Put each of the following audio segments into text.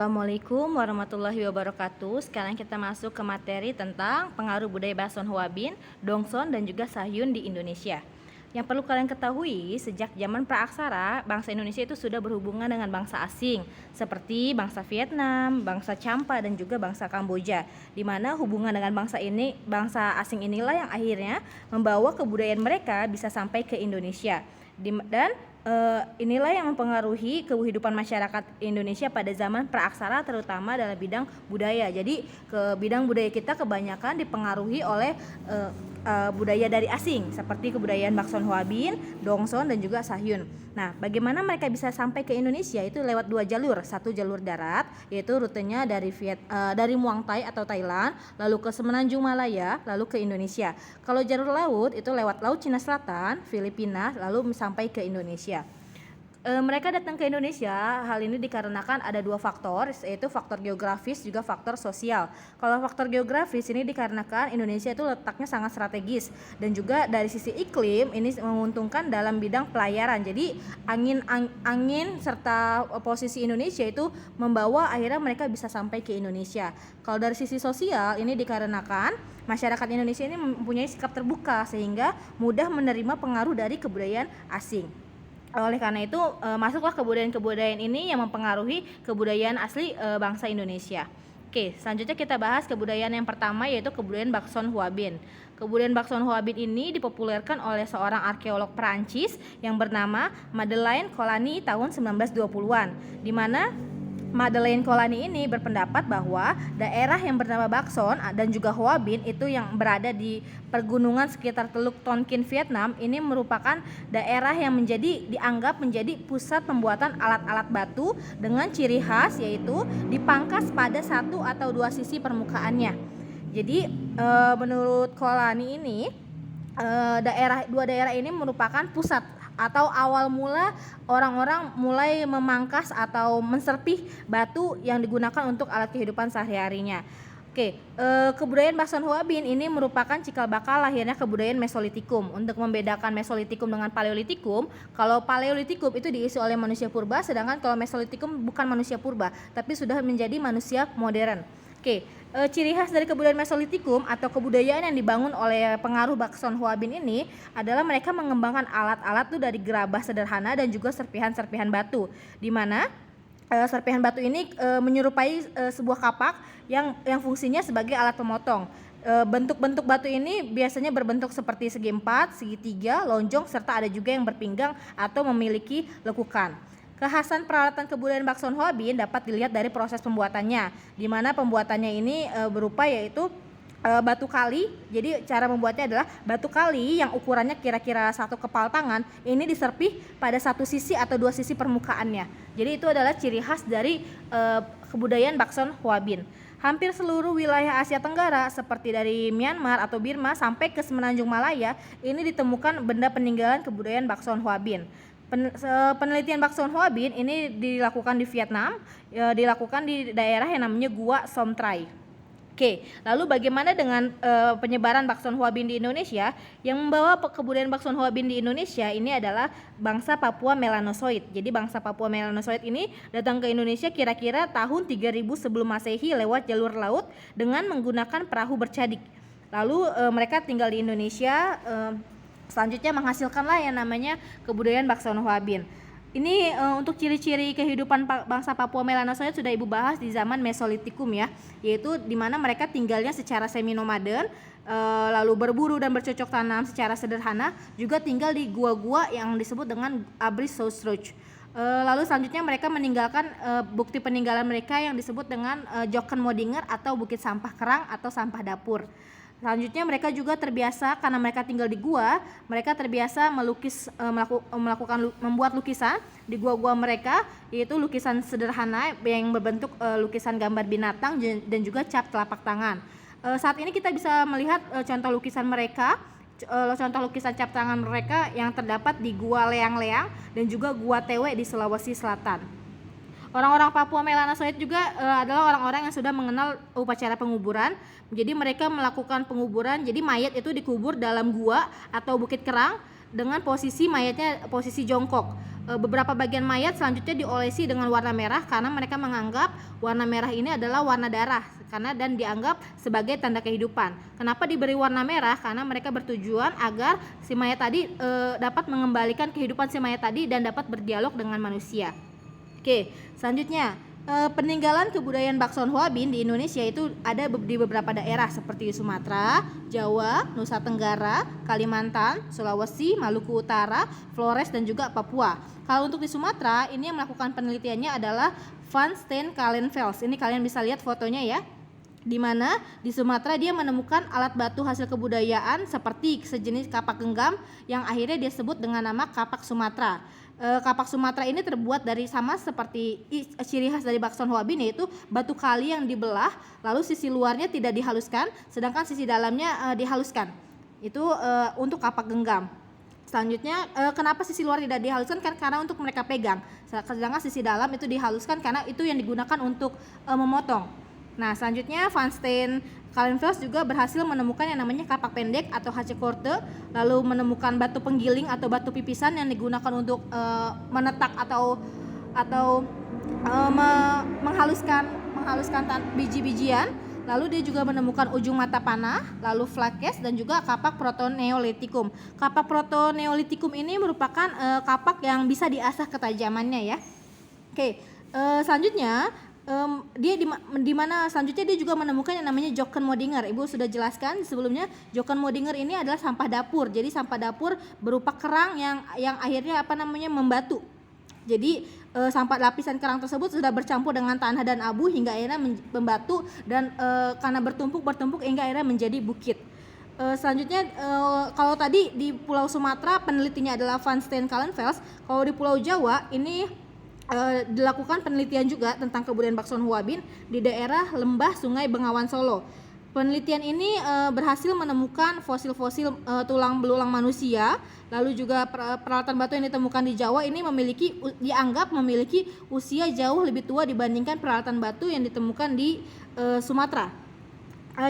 Assalamualaikum warahmatullahi wabarakatuh. Sekarang kita masuk ke materi tentang pengaruh budaya Bakson Hwabin, Dongson, dan juga Sahyun di Indonesia. Yang perlu kalian ketahui, sejak zaman praaksara, bangsa Indonesia itu sudah berhubungan dengan bangsa asing, seperti bangsa Vietnam, bangsa Champa, dan juga bangsa Kamboja, di mana hubungan dengan bangsa asing inilah yang akhirnya membawa kebudayaan mereka bisa sampai ke Indonesia. Inilah yang mempengaruhi kehidupan masyarakat Indonesia pada zaman praaksara, terutama dalam bidang budaya. Jadi bidang budaya kita kebanyakan dipengaruhi oleh budaya dari asing, seperti kebudayaan Bakson Hwabin, Dongson, dan juga Sahyun. Nah, bagaimana mereka bisa sampai ke Indonesia? Itu lewat dua jalur. Satu jalur darat, yaitu rutenya dari Muang Thai atau Thailand, lalu ke Semenanjung Malaya, lalu ke Indonesia. Kalau jalur laut itu lewat Laut Cina Selatan, Filipina, lalu sampai ke Indonesia. Mereka datang ke Indonesia, hal ini dikarenakan ada dua faktor, yaitu faktor geografis juga faktor sosial. Kalau faktor geografis ini dikarenakan Indonesia itu letaknya sangat strategis, dan juga dari sisi iklim ini menguntungkan dalam bidang pelayaran. Jadi angin serta posisi Indonesia itu membawa akhirnya mereka bisa sampai ke Indonesia. Kalau dari sisi sosial ini dikarenakan masyarakat Indonesia ini mempunyai sikap terbuka sehingga mudah menerima pengaruh dari kebudayaan asing. Oleh karena itu, masuklah kebudayaan-kebudayaan ini yang mempengaruhi kebudayaan asli bangsa Indonesia. Oke, selanjutnya kita bahas kebudayaan yang pertama, yaitu kebudayaan Bakson Hwabin. Kebudayaan Bakson Hwabin ini dipopulerkan oleh seorang arkeolog Perancis yang bernama Madeleine Colany tahun 1920-an, di mana Madeleine Colany ini berpendapat bahwa daerah yang bernama Bakson dan juga Hwabin itu yang berada di pergunungan sekitar Teluk Tonkin, Vietnam, ini merupakan daerah yang dianggap menjadi pusat pembuatan alat-alat batu dengan ciri khas, yaitu dipangkas pada satu atau dua sisi permukaannya. Jadi menurut Colany ini dua daerah ini merupakan pusat atau awal mula orang-orang mulai memangkas atau menserpih batu yang digunakan untuk alat kehidupan sehari-harinya. Oke, kebudayaan Bakson Hwabin ini merupakan cikal bakal lahirnya kebudayaan Mesolitikum. Untuk membedakan Mesolitikum dengan Paleolitikum, kalau Paleolitikum itu diisi oleh manusia purba, sedangkan kalau Mesolitikum bukan manusia purba, tapi sudah menjadi manusia modern. Oke, ciri khas dari kebudayaan Mesolitikum atau kebudayaan yang dibangun oleh pengaruh Bakson Hwabin ini adalah mereka mengembangkan alat-alat tuh dari gerabah sederhana dan juga serpihan-serpihan batu, di mana serpihan batu ini menyerupai sebuah kapak yang fungsinya sebagai alat pemotong. Bentuk-bentuk batu ini biasanya berbentuk seperti segi empat, segitiga, lonjong, serta ada juga yang berpinggang atau memiliki lekukan. Kekhasan peralatan kebudayaan Bakson Hwabin dapat dilihat dari proses pembuatannya, di mana pembuatannya ini berupa yaitu batu kali. Jadi cara membuatnya adalah batu kali yang ukurannya kira-kira satu kepal tangan, ini diserpih pada satu sisi atau dua sisi permukaannya. Jadi itu adalah ciri khas dari kebudayaan Bakson Hwabin. Hampir seluruh wilayah Asia Tenggara seperti dari Myanmar atau Burma sampai ke Semenanjung Malaya ini ditemukan benda peninggalan kebudayaan Bakson Hwabin. Penelitian Bakson Hwabin ini dilakukan di Vietnam, dilakukan di daerah yang namanya Gua Som Trai. Oke, lalu bagaimana dengan penyebaran Bakson Hwabin di Indonesia? Yang membawa kebudayaan Bakson Hwabin di Indonesia ini adalah bangsa Papua Melanosoid. Jadi bangsa Papua Melanosoid ini datang ke Indonesia kira-kira tahun 3000 sebelum Masehi lewat jalur laut dengan menggunakan perahu bercadik. Lalu mereka tinggal di Indonesia. Selanjutnya menghasilkanlah yang namanya kebudayaan Bakson Hwabin. Ini untuk ciri-ciri kehidupan bangsa Papua Melanosoid sudah ibu bahas di zaman Mesolitikum ya, yaitu di mana mereka tinggalnya secara semi nomaden, lalu berburu dan bercocok tanam secara sederhana, juga tinggal di gua-gua yang disebut dengan Abris Sosroch. Lalu selanjutnya mereka meninggalkan bukti peninggalan mereka yang disebut dengan Joken Modinger atau Bukit Sampah Kerang atau Sampah Dapur. Selanjutnya mereka juga terbiasa, karena mereka tinggal di gua, mereka terbiasa membuat lukisan di gua-gua mereka, yaitu lukisan sederhana yang berbentuk lukisan gambar binatang dan juga cap telapak tangan. Saat ini kita bisa melihat contoh lukisan cap tangan mereka yang terdapat di Gua Leang-Leang dan juga Gua Tewe di Sulawesi Selatan. Orang-orang Papua Melanosoid juga adalah orang-orang yang sudah mengenal upacara penguburan. Jadi mereka melakukan penguburan, jadi mayat itu dikubur dalam gua atau bukit kerang dengan posisi mayatnya posisi jongkok. beberapa bagian mayat selanjutnya diolesi dengan warna merah karena mereka menganggap warna merah ini adalah warna darah dan dianggap sebagai tanda kehidupan. Kenapa diberi warna merah? Karena mereka bertujuan agar si mayat tadi dapat mengembalikan kehidupan si mayat tadi dan dapat berdialog dengan manusia. Oke, selanjutnya peninggalan kebudayaan Bakson Huabin di Indonesia itu ada di beberapa daerah seperti Sumatera, Jawa, Nusa Tenggara, Kalimantan, Sulawesi, Maluku Utara, Flores dan juga Papua. Kalau untuk di Sumatera, ini yang melakukan penelitiannya adalah Van Steen Kallenfels. Ini kalian bisa lihat fotonya ya. Di mana di Sumatera dia menemukan alat batu hasil kebudayaan seperti sejenis kapak genggam yang akhirnya dia sebut dengan nama kapak Sumatera. Kapak Sumatera ini terbuat dari sama seperti ciri khas dari Bakson Huabin, yaitu batu kali yang dibelah lalu sisi luarnya tidak dihaluskan sedangkan sisi dalamnya dihaluskan. Itu untuk kapak genggam. Selanjutnya kenapa sisi luar tidak dihaluskan? Karena untuk mereka pegang, sedangkan sisi dalam itu dihaluskan karena itu yang digunakan untuk memotong. Nah, selanjutnya Van Steen Kallenfels juga berhasil menemukan yang namanya kapak pendek atau hachekorte, lalu menemukan batu penggiling atau batu pipisan yang digunakan untuk menetak atau menghaluskan biji-bijian. Lalu dia juga menemukan ujung mata panah, lalu flakes dan juga kapak protoneolitikum. Kapak protoneolitikum ini merupakan kapak yang bisa diasah ketajamannya ya. Oke, selanjutnya dia di mana selanjutnya dia juga menemukan yang namanya Jokkenmodinger. Ibu sudah jelaskan sebelumnya, Jokkenmodinger ini adalah sampah dapur. Jadi sampah dapur berupa kerang yang akhirnya membatu. Jadi sampah lapisan kerang tersebut sudah bercampur dengan tanah dan abu hingga akhirnya membatu dan karena bertumpuk hingga akhirnya menjadi bukit. Selanjutnya kalau tadi di Pulau Sumatera penelitinya adalah Van Steen Kallenfels, kalau di Pulau Jawa ini dilakukan penelitian juga tentang kebudayaan Bakson Huabin di daerah lembah Sungai Bengawan Solo. Penelitian ini berhasil menemukan fosil-fosil tulang belulang manusia, lalu juga peralatan batu yang ditemukan di Jawa ini dianggap memiliki usia jauh lebih tua dibandingkan peralatan batu yang ditemukan di Sumatera.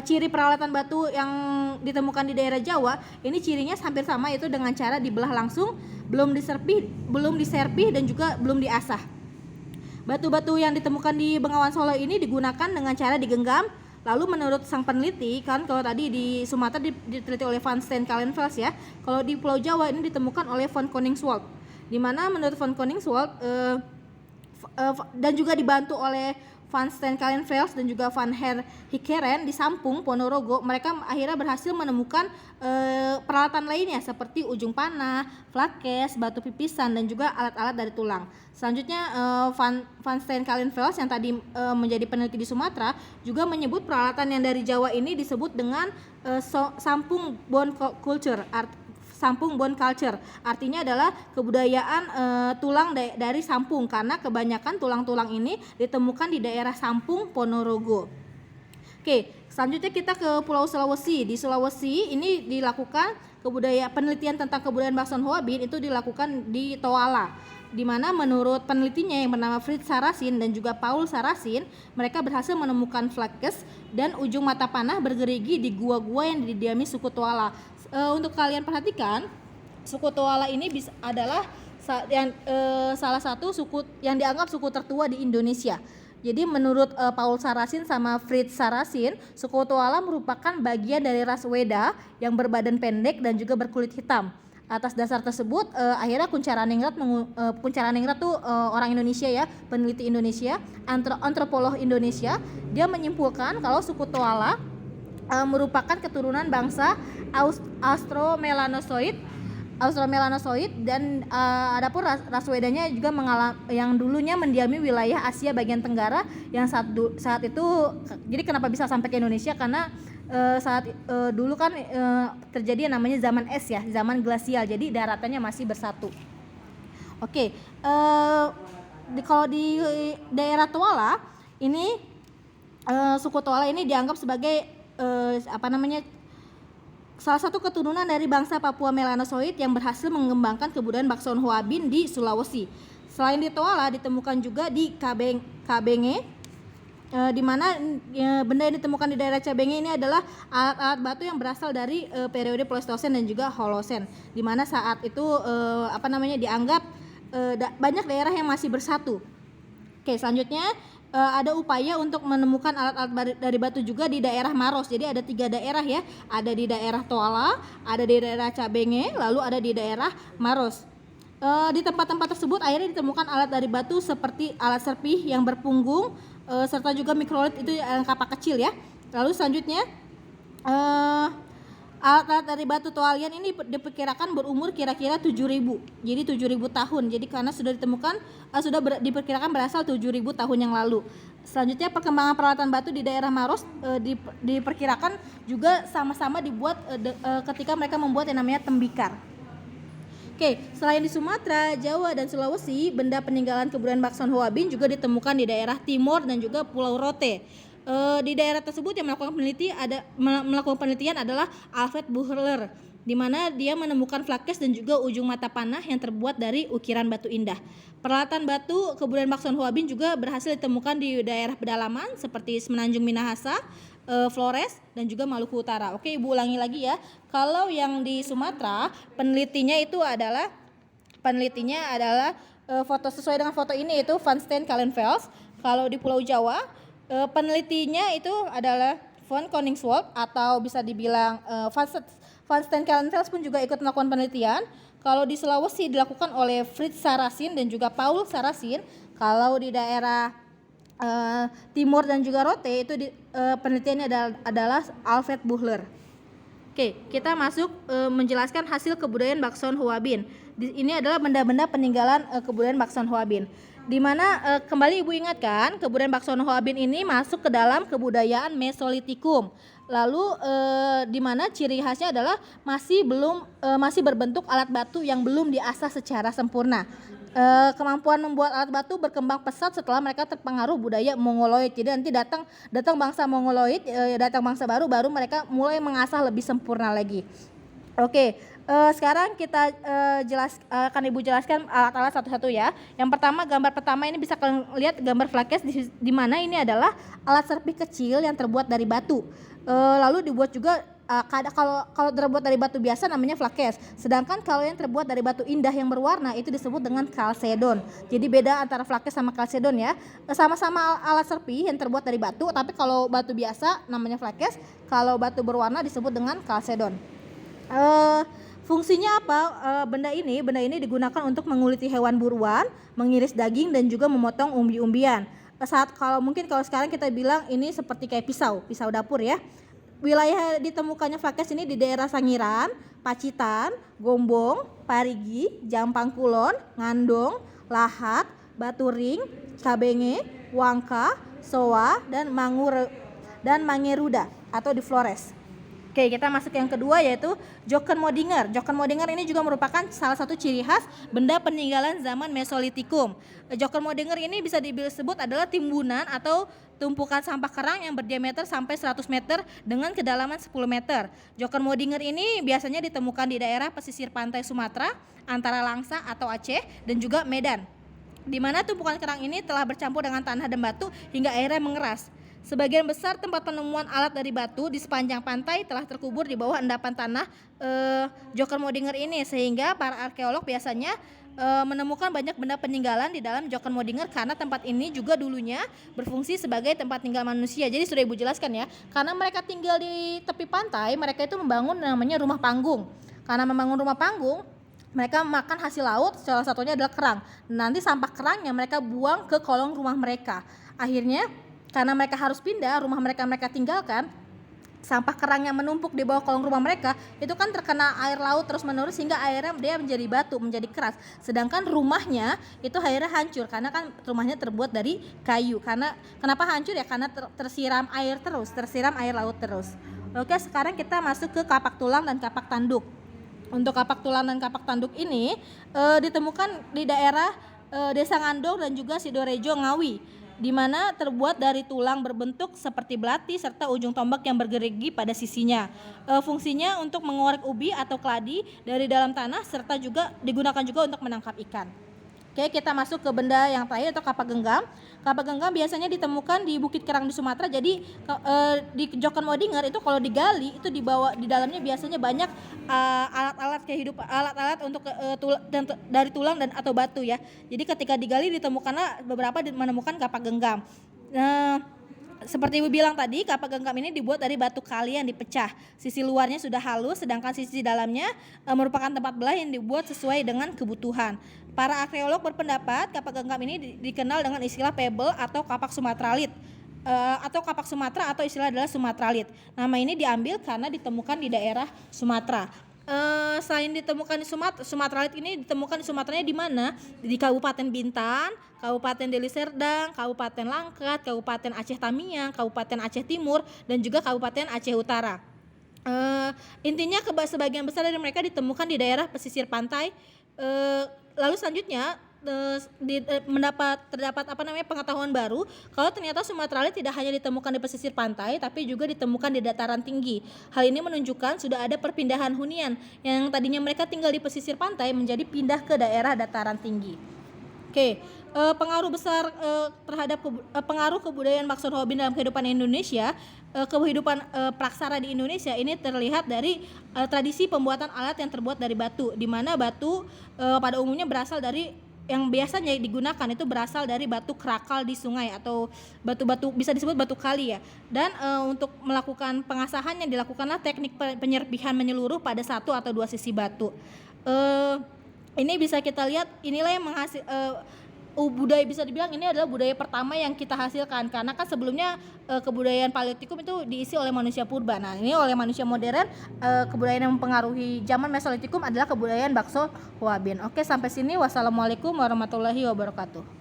Ciri peralatan batu yang ditemukan di daerah Jawa ini cirinya hampir sama, yaitu dengan cara dibelah langsung, belum diserpih dan juga belum diasah. Batu-batu yang ditemukan di Bengawan Solo ini digunakan dengan cara digenggam. Lalu menurut sang peneliti, kan kalau tadi di Sumatera diteliti oleh Van Steen Kallenfels ya, kalau di Pulau Jawa ini ditemukan oleh Van Koningswald. Di mana menurut Van Koningswald dan juga dibantu oleh Van Steen Kallenfels dan juga Van her Hickeren di Sampung, Ponorogo, mereka akhirnya berhasil menemukan peralatan lainnya seperti ujung panah, flakes, batu pipisan dan juga alat-alat dari tulang. Selanjutnya Van Steen Kallenfels yang tadi menjadi peneliti di Sumatera juga menyebut peralatan yang dari Jawa ini disebut dengan Sampung Bone Culture. Sampung bone culture artinya adalah kebudayaan tulang dari Sampung, karena kebanyakan tulang-tulang ini ditemukan di daerah Sampung, Ponorogo. Oke, selanjutnya kita ke Pulau Sulawesi. Di Sulawesi ini dilakukan penelitian tentang kebudayaan Bakson Huabin itu dilakukan di Toala, di mana menurut penelitinya yang bernama Fritz Sarasin dan juga Paul Sarasin, mereka berhasil menemukan flakes dan ujung mata panah bergerigi di gua-gua yang didiami suku Toala. Untuk kalian perhatikan, suku Toala ini adalah salah satu suku yang dianggap suku tertua di Indonesia. Jadi menurut Paul Sarasin sama Fritz Sarasin, suku Toala merupakan bagian dari ras Weda yang berbadan pendek dan juga berkulit hitam. Atas dasar tersebut akhirnya Kuncharaningrat tuh orang Indonesia ya, peneliti Indonesia, antropolog Indonesia, dia menyimpulkan kalau suku Toala merupakan keturunan bangsa Austromelanozoid dan adapun ras Wedanya juga yang dulunya mendiami wilayah Asia bagian Tenggara yang saat itu, jadi kenapa bisa sampai ke Indonesia karena dulu kan terjadi yang namanya zaman es ya, zaman glasial, jadi daratannya masih bersatu. Oke, kalau di daerah Toala ini suku Toala ini dianggap sebagai salah satu keturunan dari bangsa Papua Melanozoid yang berhasil mengembangkan kebudayaan Bakson Huabin di Sulawesi. Selain di Toala, ditemukan juga di Kabenge, di mana benda yang ditemukan di daerah Kabenge ini adalah alat-alat batu yang berasal dari periode Pleistosen dan juga Holosen, di mana saat itu dianggap banyak daerah yang masih bersatu. Oke, selanjutnya ada upaya untuk menemukan alat-alat dari batu juga di daerah Maros. Jadi ada 3 daerah ya, ada di daerah Toala, ada di daerah Cabenge, lalu ada di daerah Maros. Di tempat-tempat tersebut akhirnya ditemukan alat dari batu seperti alat serpih yang berpunggung, serta juga mikrolit itu yang kapak kecil ya. Lalu selanjutnya alat-alat dari batu Toalian ini diperkirakan berumur kira-kira 7.000. Jadi 7.000 tahun. Jadi karena sudah ditemukan diperkirakan berasal 7.000 tahun yang lalu. Selanjutnya perkembangan peralatan batu di daerah Maros diperkirakan juga sama-sama dibuat ketika mereka membuat yang namanya tembikar. Oke, selain di Sumatera, Jawa, dan Sulawesi, benda peninggalan kebudayaan Bakson Hoabin juga ditemukan di daerah Timor dan juga Pulau Rote. Di daerah tersebut yang melakukan penelitian adalah Alfred Buhler, di mana dia menemukan flakes dan juga ujung mata panah yang terbuat dari ukiran batu indah. Peralatan batu kebudayaan Bakson Hoabin juga berhasil ditemukan di daerah pedalaman seperti Semenanjung Minahasa, Flores, dan juga Maluku Utara. Oke, Ibu ulangi lagi ya. Kalau yang di Sumatera, penelitinya adalah foto sesuai dengan foto ini, itu Van Steen Kallenfels. Kalau di Pulau Jawa, penelitinya itu adalah von Koningswald, atau bisa dibilang Van Steen Kallenfels pun juga ikut melakukan penelitian. Kalau di Sulawesi dilakukan oleh Fritz Saracen dan juga Paul Saracen. Kalau di daerah Timur dan juga Rote itu penelitiannya adalah Alfred Buhler. Oke, kita masuk menjelaskan hasil kebudayaan Bakson Hoabin. Ini adalah benda-benda peninggalan kebudayaan Bakson Hoabin. Di mana kembali Ibu ingatkan, kebudayaan Bakson Hoabin ini masuk ke dalam kebudayaan Mesolitikum. Lalu di mana ciri khasnya adalah masih berbentuk alat batu yang belum diasah secara sempurna. Kemampuan membuat alat batu berkembang pesat setelah mereka terpengaruh budaya Mongoloid. Jadi nanti datang bangsa Mongoloid, datang bangsa baru mereka mulai mengasah lebih sempurna lagi. Oke, sekarang kita akan Ibu jelaskan alat-alat satu-satu ya. Yang pertama, gambar pertama ini bisa kalian lihat gambar flakes di mana ini adalah alat serpih kecil yang terbuat dari batu. Lalu dibuat juga kalau terbuat dari batu biasa namanya flakes. Sedangkan kalau yang terbuat dari batu indah yang berwarna itu disebut dengan kalsedon. Jadi beda antara flakes sama kalsedon ya. Sama-sama alat serpih yang terbuat dari batu, tapi kalau batu biasa namanya flakes, kalau batu berwarna disebut dengan kalsedon. Fungsinya apa? Benda ini digunakan untuk menguliti hewan buruan, mengiris daging, dan juga memotong umbi-umbian. Kalau sekarang kita bilang ini seperti kayak pisau dapur ya. Wilayah ditemukannya flakes ini di daerah Sangiran, Pacitan, Gombong, Parigi, Jampang Kulon, Ngandong, Lahat, Baturing, Cabenge, Wangka, Soa, dan Mangeruda atau di Flores. Oke, kita masuk yang kedua yaitu Jokenmodinger. Jokenmodinger ini juga merupakan salah satu ciri khas benda peninggalan zaman Mesolitikum. Jokenmodinger ini bisa disebut adalah timbunan atau tumpukan sampah kerang yang berdiameter sampai 100 meter dengan kedalaman 10 meter. Jokenmodinger ini biasanya ditemukan di daerah pesisir pantai Sumatera, antara Langsa atau Aceh, dan juga Medan, di mana tumpukan kerang ini telah bercampur dengan tanah dan batu hingga airnya mengeras. Sebagian besar tempat penemuan alat dari batu di sepanjang pantai telah terkubur di bawah endapan tanah Jokenmodinger ini, sehingga para arkeolog biasanya menemukan banyak benda peninggalan di dalam Jokenmodinger karena tempat ini juga dulunya berfungsi sebagai tempat tinggal manusia. Jadi sudah Ibu jelaskan ya, karena mereka tinggal di tepi pantai, mereka itu membangun namanya rumah panggung. Karena membangun rumah panggung, mereka makan hasil laut, salah satunya adalah kerang. Nanti sampah kerangnya mereka buang ke kolong rumah mereka. Akhirnya karena mereka harus pindah, rumah mereka tinggalkan, sampah kerang yang menumpuk di bawah kolong rumah mereka itu kan terkena air laut terus menerus sehingga airnya dia menjadi batu, menjadi keras. Sedangkan rumahnya itu akhirnya hancur karena kan rumahnya terbuat dari kayu. Kenapa hancur ya? Karena tersiram air laut terus. Oke, sekarang kita masuk ke kapak tulang dan kapak tanduk. Untuk kapak tulang dan kapak tanduk ini ditemukan di daerah Desa Ngandong dan juga Sidorejo, Ngawi, di mana terbuat dari tulang berbentuk seperti belati serta ujung tombak yang bergerigi pada sisinya. Fungsinya untuk mengorek ubi atau keladi dari dalam tanah serta juga digunakan juga untuk menangkap ikan. Oke, Oke, kita masuk ke benda yang terakhir atau kapak genggam. Kapak genggam biasanya ditemukan di Bukit Kerang di Sumatera. Jadi di Jokan Modinger itu kalau digali itu di dalamnya biasanya banyak alat-alat kehidupan, alat-alat untuk dari tulang dan atau batu ya. Jadi ketika digali ditemukanlah beberapa menemukan kapak genggam. Seperti Ibu bilang tadi, kapak genggam ini dibuat dari batu kali yang dipecah. Sisi luarnya sudah halus, sedangkan sisi dalamnya merupakan tempat belah yang dibuat sesuai dengan kebutuhan. Para arkeolog berpendapat kapak genggam ini dikenal dengan istilah pebble atau kapak Sumatralit. Atau kapak Sumatera atau istilah adalah Sumatralit. Nama ini diambil karena ditemukan di daerah Sumatera. Selain ditemukan di Sumatralit ini ditemukan di Sumateranya di mana? Di Kabupaten Bintan, Kabupaten Deli Serdang, Kabupaten Langkat, Kabupaten Aceh Tamiang, Kabupaten Aceh Timur, dan juga Kabupaten Aceh Utara. Intinya sebagian besar dari mereka ditemukan di daerah pesisir pantai. Lalu selanjutnya terdapat pengetahuan baru kalau ternyata Sumatralit tidak hanya ditemukan di pesisir pantai tapi juga ditemukan di dataran tinggi. Hal ini menunjukkan sudah ada perpindahan hunian yang tadinya mereka tinggal di pesisir pantai menjadi pindah ke daerah dataran tinggi. Oke, pengaruh besar terhadap pengaruh kebudayaan Maxon Hobin dalam kehidupan Indonesia, kehidupan praksara di Indonesia ini terlihat dari tradisi pembuatan alat yang terbuat dari batu, di mana batu pada umumnya berasal dari yang biasanya digunakan itu berasal dari batu krakal di sungai atau batu-batu bisa disebut batu kali ya. Dan untuk melakukan pengasahannya dilakukanlah teknik penyerpihan menyeluruh pada satu atau dua sisi batu. Ini bisa kita lihat inilah yang budaya, bisa dibilang ini adalah budaya pertama yang kita hasilkan karena kan sebelumnya kebudayaan Paleolitikum itu diisi oleh manusia purba. Nah, ini oleh manusia modern kebudayaan yang mempengaruhi zaman Mesolitikum adalah kebudayaan Bakso Huabin. Oke, sampai sini. Wassalamualaikum warahmatullahi wabarakatuh.